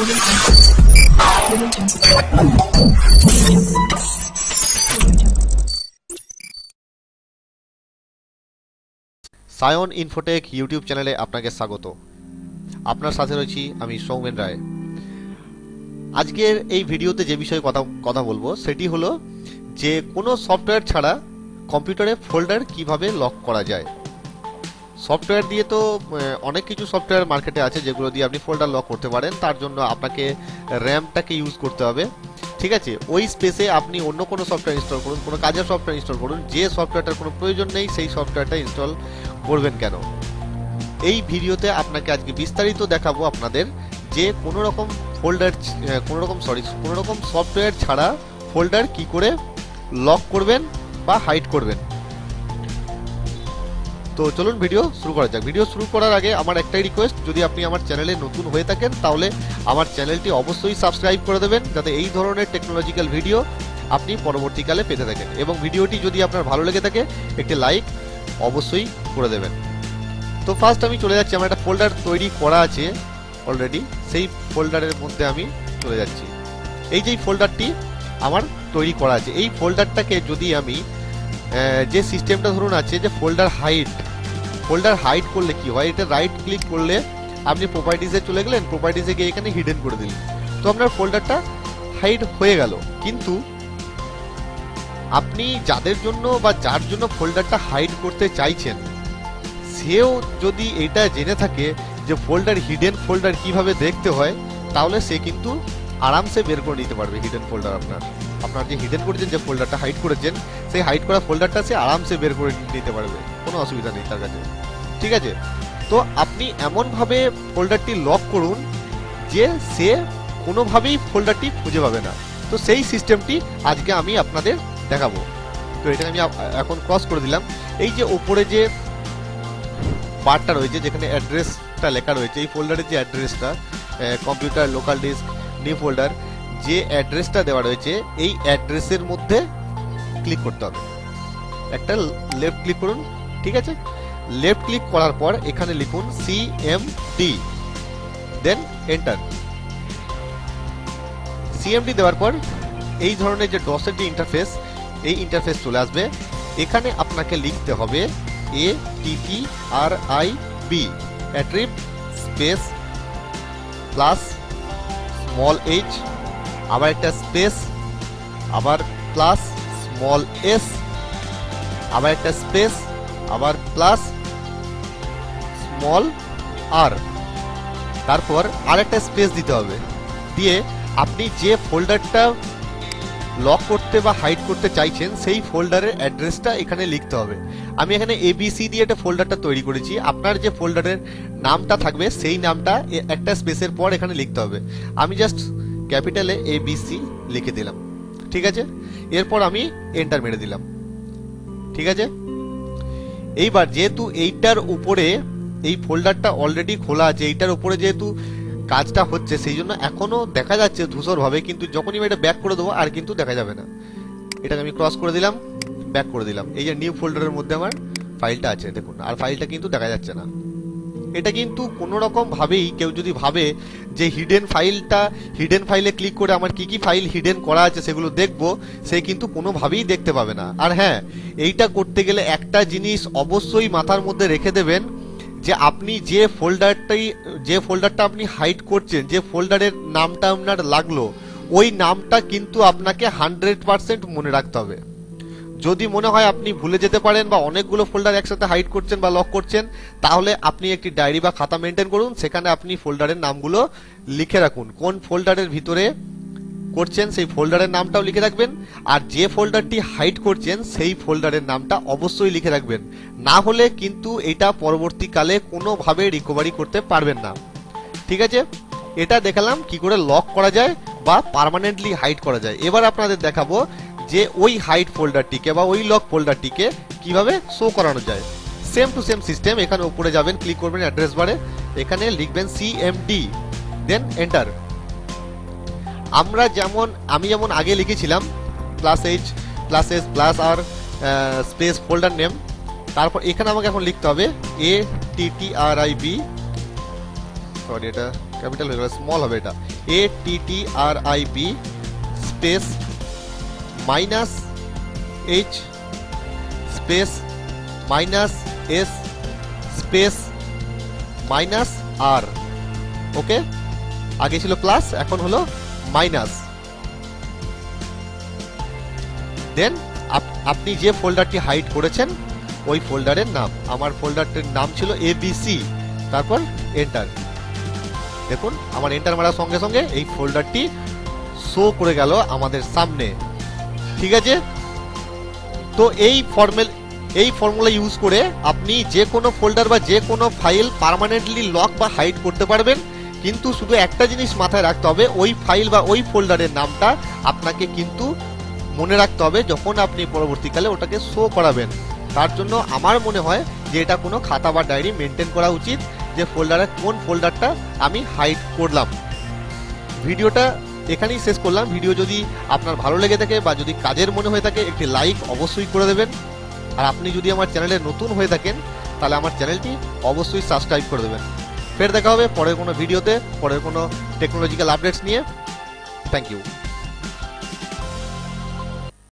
Sayan Infotech YouTube চ্যানেলে আপনাকে স্বাগত। আপনার সাথে রয়েছি আমি সৌমেন রায়। আজকের এই ভিডিওতে যে বিষয়ে কথা বলবো সেটি হলো যে কোনো সফটওয়্যার ছাড়া কম্পিউটারে ফোল্ডার কিভাবে লক করা যায়। সফটওয়্যার দিয়ে তো অনেক কিছু সফটওয়্যার মার্কেটে আছে যেগুলো দিয়ে আপনি ফোল্ডার লক করতে পারেন। তার জন্য আপনাকে র্যামটাকে ইউজ করতে হবে, ঠিক আছে। ওই স্পেসে আপনি অন্য কোনো সফটওয়্যার ইনস্টল করুন, কোনো কাজের সফটওয়্যার ইনস্টল করুন, যে সফটওয়্যারটার কোনো প্রয়োজন নেই সেই সফটওয়্যারটা ইনস্টল করবেন কেন। এই ভিডিওতে আপনাকে আজকে বিস্তারিত দেখাবো আপনাদের যে কোনো রকম সফটওয়্যার ছাড়া ফোল্ডার কি করে লক করবেন বা হাইড করবেন। তো চলুন ভিডিও শুরু করা যাক। ভিডিও শুরু করার আগে আমার একটাই রিকোয়েস্ট, যদি আপনি আমার চ্যানেলে নতুন হয়ে থাকেন তাহলে আমার চ্যানেলটি অবশ্যই সাবস্ক্রাইব করে দেবেন, যাতে এই ধরনের টেকনোলজিক্যাল ভিডিও আপনি পরবর্তীকালে পেতে থাকেন। এবং ভিডিওটি যদি আপনার ভালো লেগে থাকে একটি লাইক অবশ্যই করে দেবেন। তো ফার্স্ট আমি চলে যাচ্ছি, আমার একটা ফোল্ডার তৈরি করা আছে অলরেডি, সেই ফোল্ডারের মধ্যে আমি চলে যাচ্ছি। এই যে ফোল্ডারটি আমার তৈরি করা আছে, এই ফোল্ডারটাকে যদি আমি যে সিস্টেমটা ধরুন আছে যে ফোল্ডার হাইড করলে কি হয়, এটা রাইট ক্লিক করলে আপনি প্রপার্টিজে চলে গেলেন, প্রপার্টিজে গিয়ে এখানে হিডেন করে দিলেন, তো আপনার ফোল্ডারটা হাইড হয়ে গেল। কিন্তু আপনি যাদের জন্য বা যার জন্য ফোল্ডারটা হাইড করতে চাইছেন সেও যদি এটা জেনে থাকে যে হিডেন ফোল্ডার কিভাবে দেখতে হয়, তাহলে সে কিন্তু আরামসে বের করে নিতে পারবে হিডেন ফোল্ডার। আপনার যে হিডেন করেছেন, যে ফোল্ডারটা হাইড করেছেন, সেই হাইড করা ফোল্ডারটা সে আরামসে বের করে নিতে পারবে, কোনো অসুবিধা নেই তার কাছে, ঠিক আছে। তো আপনি এমনভাবে ফোল্ডারটি লক করুন যে সে কোনোভাবেই ফোল্ডারটি খুঁজে পাবে না। তো সেই সিস্টেমটি আজকে আমি আপনাদের দেখাবো। তো এটা আমি এখন ক্রস করে দিলাম। এই যে ওপরে যে বারটা রয়েছে যেখানে অ্যাড্রেসটা লেখা রয়েছে, এই ফোল্ডারের যে অ্যাড্রেসটা computer local disk new folder, যে অ্যাড্রেসটা দেওয়া রয়েছে এই অ্যাড্রেসের মধ্যে ক্লিক করতে হবে। একটা লেফট ক্লিক করুন, ঠিক আছে। লেফট ক্লিক করার পর এখানে লিখুন CMD, দেন এন্টার। CMD দেওয়ার পর এই ধরনের যে ডসের যে ইন্টারফেস, এই ইন্টারফেস চলে আসবে। এখানে আপনাকে লিখতে হবে ATTRIB attrib space plus small h, আবার একটা স্পেস, আবার প্লাস স্মল s, আবার একটা স্পেস, আবার প্লাস স্মল r, তারপর আরেকটা স্পেস দিতে হবে। দিয়ে আপনি যে ফোল্ডারটা লক করতে বা হাইড করতে চাইছেন সেই ফোল্ডারের অ্যাড্রেসটা এখানে লিখতে হবে। আমি এখানে ABC দিয়ে একটা ফোল্ডারটা তৈরি করেছি। আপনার যে ফোল্ডারের নামটা থাকবে সেই নামটা একটা স্পেসের পর এখানে লিখতে হবে। আমি জাস্ট ক্যাপিটালে ABC লিখে দিলাম, ঠিক আছে। এরপর আমি এন্টার মেরে দিলাম, ঠিক আছে। এইবার যেহেতু এইটার উপরে এই ফোল্ডারটা অলরেডি খোলা আছে, এইটার উপরে যেহেতু কাজটা হচ্ছে সেই জন্য এখনো দেখা যাচ্ছে ধূসর ভাবে, কিন্তু যখনই আমি এটা ব্যাক করে দেবো আর কিন্তু দেখা যাবে না। এটাকে আমি ক্রস করে দিলাম, ব্যাক করে দিলাম। এই যে নিউ ফোল্ডারের মধ্যে আমার ফাইলটা আছে দেখুন, আর ফাইলটা কিন্তু দেখা যাচ্ছে না। এটা কিন্তু কোনো রকম ভাবেই কেউ যদি ভাবে যে হিডেন ফাইলে ক্লিক করে আমার কি কি ফাইল হিডেন করা আছে সেগুলো দেখবো, সে কিন্তু কোনোভাবেই দেখতে পাবে না। আর হ্যাঁ, এইটা করতে গেলে একটা জিনিস অবশ্যই মাথার মধ্যে রেখে দেবেন, যে আপনি যে ফোল্ডারটা আপনি হাইড করছেন, যে ফোল্ডারের নামটা আপনার লাগলো, ওই নামটা কিন্তু আপনাকে 100% মনে রাখতে হবে। যদি মনে হয় আপনি ভুলে যেতে পারেন বা অনেকগুলো ফোল্ডার একসাথে হাইড করছেন বা লক করছেন, তাহলে আপনি একটি ডায়েরি বা খাতা মেনটেন করুন, সেখানে আপনি ফোল্ডারের নামগুলো লিখে রাখুন। কোন ফোল্ডারের ভিতরে করছেন সেই ফোল্ডারের নামটাও লিখে রাখবেন, আর যে ফোল্ডারটি হাইড করছেন সেই ফোল্ডারের নামটা অবশ্যই লিখে রাখবেন। না হলে কিন্তু এটা পরবর্তীকালে কোনোভাবে রিকভারি করতে পারবেন না, ঠিক আছে। এটা দেখালাম কি করে লক করা যায় বা পার্মানেন্টলি হাইড করা যায়। এবার আপনাদের দেখাবো যে ওই হাইড ফোল্ডারটিকে বা ওই লক ফোল্ডারটিকে কিভাবে শো করানো যায়। Same to same system. এখানে উপরে যাবেন, ক্লিক করবেন অ্যাড্রেস বারে, এখানে লিখবেন CMD, দেন এন্টার। আমি যেমন আগে লিখেছিলাম +H +S +R space folder name, তারপর এখানে আমাকে এখন লিখতে হবে ATTRIB, সরি এটা ক্যাপিটাল হয়ে গেল, স্মল হবে এটা, ATTRIB space minus H space minus S space minus R। ওকে, আগে ছিল প্লাস, এখন হলো মাইনাস। দেন আপনি যে ফোল্ডারটি হাইড করেছেন ওই ফোল্ডারের নাম, আমার ফোল্ডারটির নাম ছিল ABC, তারপর এন্টার। দেখুন আমার এন্টার মারার সঙ্গে সঙ্গে এই ফোল্ডারটি শো করে গেল আমাদের সামনে। ঠিক আছে, তো এই ফর্মুলা ইউজ করে আপনি যে কোনো ফোল্ডার বা যে কোনো ফাইল পার্মানেন্টলি লক বা হাইড করতে পারবেন। কিন্তু শুধু একটা জিনিস মাথায় রাখতে হবে, ওই ফাইল বা ওই ফোল্ডারের নামটা আপনাকে কিন্তু মনে রাখতে হবে যখন আপনি পরবর্তীকালে ওটাকে শো করাবেন। তার জন্য আমার মনে হয় যে এটা কোনো খাতা বা ডায়েরি মেনটেন করা উচিত, যে ফোল্ডারে কোন ফোল্ডারটা আমি হাইড করলাম। ভিডিওটা এখানেই শেষ করলাম। ভিডিও যদি আপনার ভালো লেগে থাকে বা যদি কাজের মনে হয়ে থাকে, একটি লাইক অবশ্যই করে দেবেন। আর আপনি যদি আমার চ্যানেলে নতুন হয়ে থাকেন তাহলে আমার চ্যানেলটি অবশ্যই সাবস্ক্রাইব করে দেবেন। ফের দেখা হবে পরের কোনো ভিডিওতে, পরের কোনো টেকনোলজিক্যাল আপডেটস নিয়ে। Thank you.